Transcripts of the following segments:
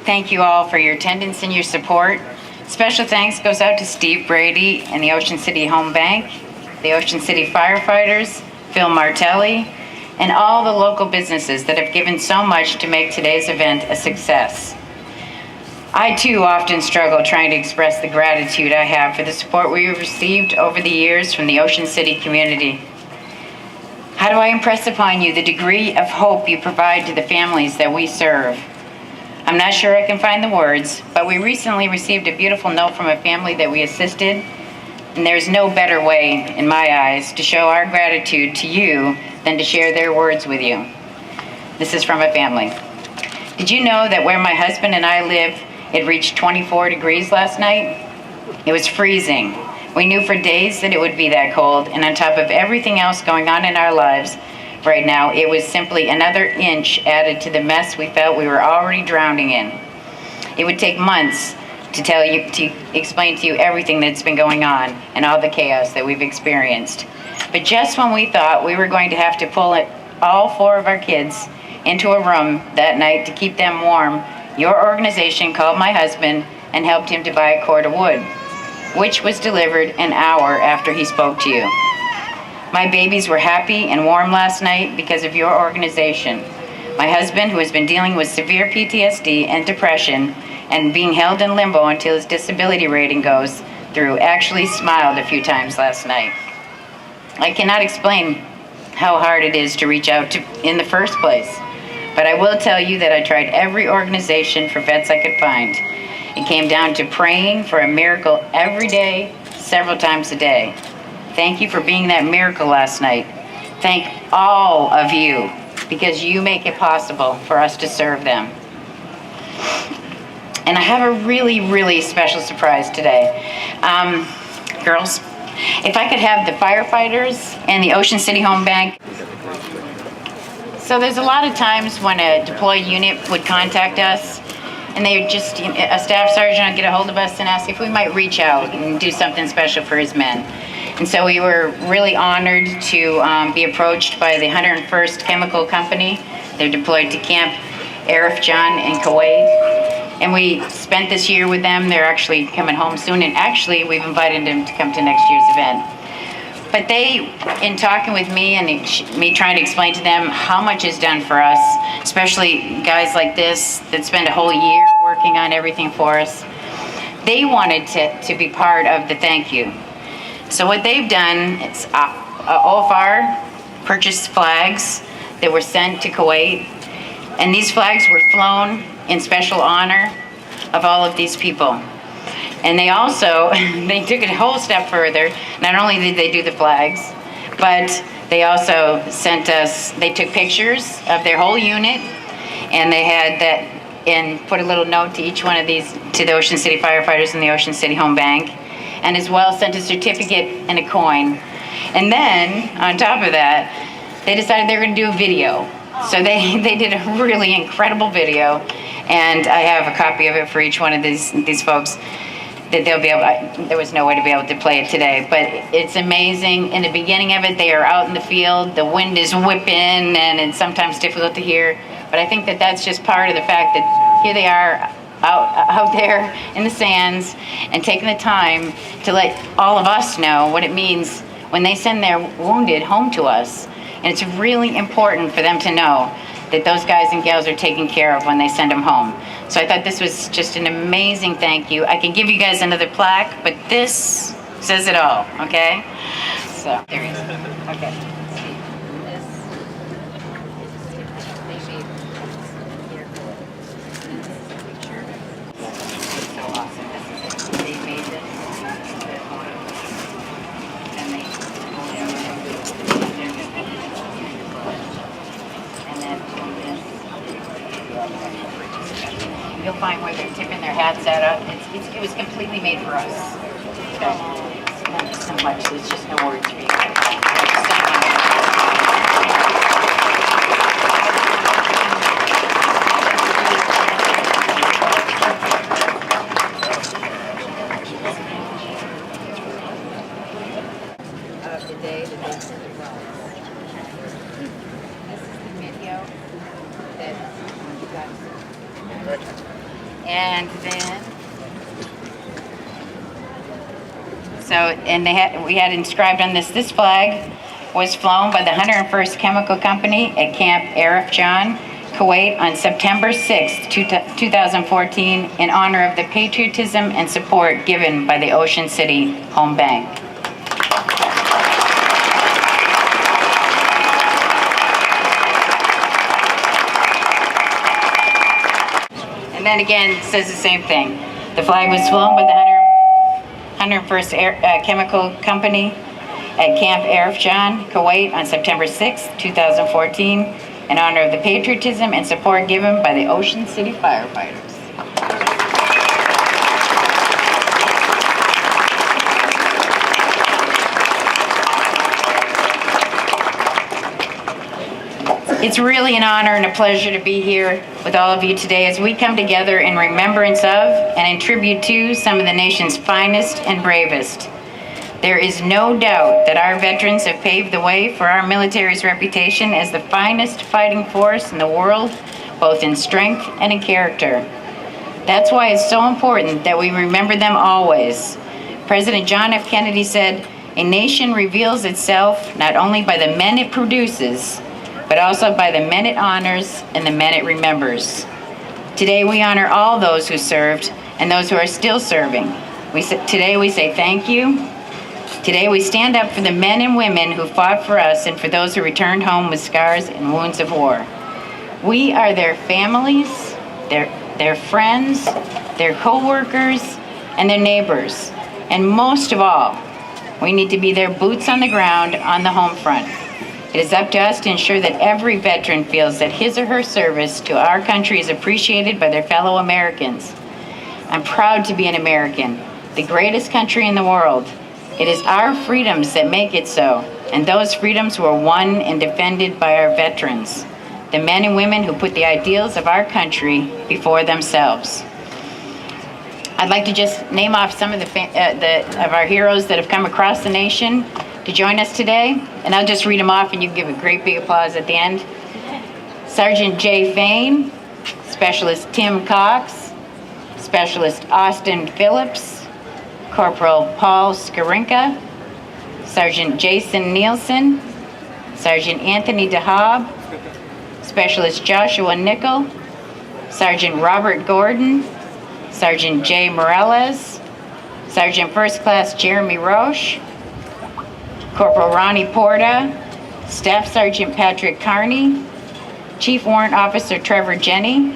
Thank you all for your attendance and your support. Special thanks goes out to Steve Brady and the Ocean City Home Bank, the Ocean City firefighters, Phil Martelli, and all the local businesses that have given so much to make today's event a success. I too often struggle trying to express the gratitude I have for the support we have received over the years from the Ocean City community. How do I impress upon you the degree of hope you provide to the families that we serve? I'm not sure I can find the words, but we recently received a beautiful note from a family that we assisted, and there's no better way, in my eyes, to show our gratitude to you than to share their words with you. This is from a family. Did you know that where my husband and I live, it reached 24 degrees last night? It was freezing. We knew for days that it would be that cold, and on top of everything else going on in our lives right now, it was simply another inch added to the mess we felt we were already drowning in. It would take months to explain to you everything that's been going on and all the chaos that we've experienced. But just when we thought we were going to have to pull all 4 of our kids into a room that night to keep them warm, your organization called my husband and helped him to buy a cord of wood, which was delivered an hour after he spoke to you. My babies were happy and warm last night because of your organization. My husband, who has been dealing with severe PTSD and depression and being held in limbo until his disability rating goes through, actually smiled a few times last night. I cannot explain how hard it is to reach out to in the first place, but I will tell you that I tried every organization for vets I could find. It came down to praying for a miracle every day, several times a day. Thank you for being that miracle last night. Thank all of you, because you make it possible for us to serve them. And I have a really, really special surprise today. Girls, if I could have the firefighters and the Ocean City Home Bank. So there's a lot of times when a deployed unit would contact us, and they would just, a staff sergeant would get a hold of us and ask if we might reach out and do something special for his men. And so we were really honored to be approached by the 101st Chemical Company. They're deployed to Camp Arif Jan in Kuwait. And we spent this year with them. They're actually coming home soon. And actually, we've invited them to come to next year's event. But they, in talking with me and me trying to explain to them how much is done for us, especially guys like this that spend a whole year working on everything for us, they wanted to be part of the thank you. So what they've done is OFR purchased flags that were sent to Kuwait, and these flags were flown in special honor of all of these people. And they also, they took it a whole step further. Not only did they do the flags, but they also sent us, they took pictures of their whole unit, and they had that, and put a little note to each one of these, to the Ocean City firefighters and the Ocean City Home Bank, and as well sent a certificate and a coin. And then, on top of that, they decided they were going to do a video. So they did a really incredible video, and I have a copy of it for each one of these folks that they'll be able, there was no way to be able to play it today, but it's amazing. In the beginning of it, they are out in the field, the wind is whipping, and it's sometimes difficult to hear, but I think that that's just part of the fact that here they are out there in the sands and taking the time to let all of us know what it means when they send their wounded home to us. And it's really important for them to know that those guys and gals are taken care of when they send them home. So I thought this was just an amazing thank you. I can give you guys another plaque, but this says it all, okay? So, there it is. Okay. You'll find where they're tipping their hats at us. It was completely made for us. It's not just so much. There's just no words for you. Of the day that they sent it well. This is the video that you guys. And then, we had inscribed on this flag was flown by the 101st Chemical Company at Camp Arif Jan, Kuwait on September 6, 2014 in honor of the patriotism and support given by the Ocean City Home Bank. And then again, it says the same thing. The flag was flown by the 101st Chemical Company at Camp Arif Jan, Kuwait on September 6, 2014 in honor of the patriotism and support given by the Ocean City firefighters. It's really an honor and a pleasure to be here with all of you today as we come together in remembrance of and in tribute to some of the nation's finest and bravest. There is no doubt that our veterans have paved the way for our military's reputation as the finest fighting force in the world, both in strength and in character. That's why it's so important that we remember them always. President John F. Kennedy said, "A nation reveals itself not only by the men it produces, but also by the men it honors and the men it remembers." Today we honor all those who served and those who are still serving. Today we say thank you. Today we stand up for the men and women who fought for us and for those who returned home with scars and wounds of war. We are their families, their friends, their co-workers, and their neighbors. And most of all, we need to be their boots on the ground on the home front. It is up to us to ensure that every veteran feels that his or her service to our country is appreciated by their fellow Americans. I'm proud to be an American, the greatest country in the world. It is our freedoms that make it so, and those freedoms were won and defended by our veterans, the men and women who put the ideals of our country before themselves. I'd like to just name off some of of our heroes that have come across the nation to join us today, and I'll just read them off and you can give a great big applause at the end. Sergeant Jay Fain, Specialist Tim Cox, Specialist Austin Phillips, Corporal Paul Skarinka, Sergeant Jason Nielsen, Sergeant Anthony DeHaab, Specialist Joshua Nickel, Sergeant Robert Gordon, Sergeant Jay Morales, Sergeant First Class Jeremy Roche, Corporal Ronnie Porta, Staff Sergeant Patrick Carney, Chief Warrant Officer Trevor Jenny,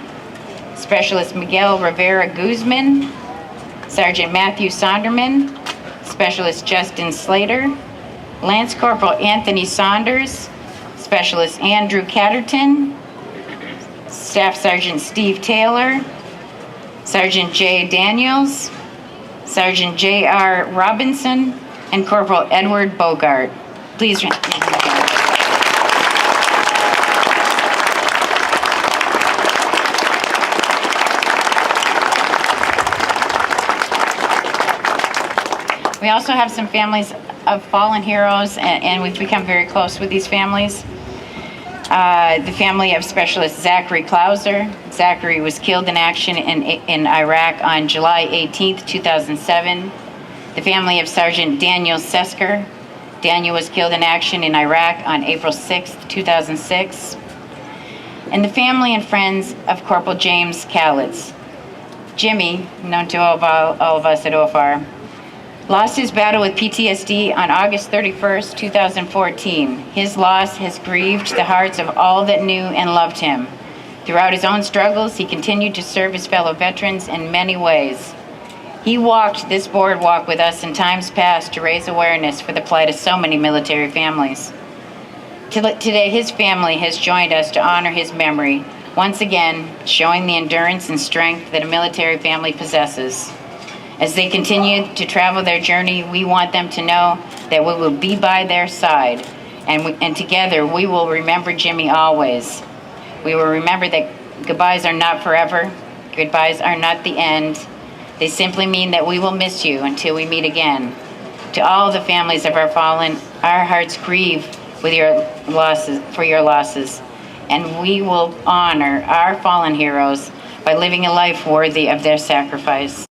Specialist Miguel Rivera Guzman, Sergeant Matthew Sonderman, Specialist Justin Slater, Lance Corporal Anthony Saunders, Specialist Andrew Catterton, Staff Sergeant Steve Taylor, Sergeant Jay Daniels, Sergeant J.R. Robinson, and Corporal Edward Bogart. Please. We also have some families of fallen heroes, and we've become very close with these families. The family of Specialist Zachary Clauser. Zachary was killed in action in Iraq on July 18th, 2007. The family of Sergeant Daniel Sesker. Daniel was killed in action in Iraq on April 6th, 2006. And the family and friends of Corporal James Calitz. Jimmy, known to all of us at OFR, lost his battle with PTSD on August 31st, 2014. His loss has grieved the hearts of all that knew and loved him. Throughout his own struggles, he continued to serve his fellow veterans in many ways. He walked this boardwalk with us in times past to raise awareness for the plight of so many military families. Today, his family has joined us to honor his memory, once again showing the endurance and strength that a military family possesses. As they continue to travel their journey, we want them to know that we will be by their side, and together we will remember Jimmy always. We will remember that goodbyes are not forever, goodbyes are not the end. They simply mean that we will miss you until we meet again. To all the families of our fallen, our hearts grieve with your losses, and we will honor our fallen heroes by living a life worthy of their sacrifice.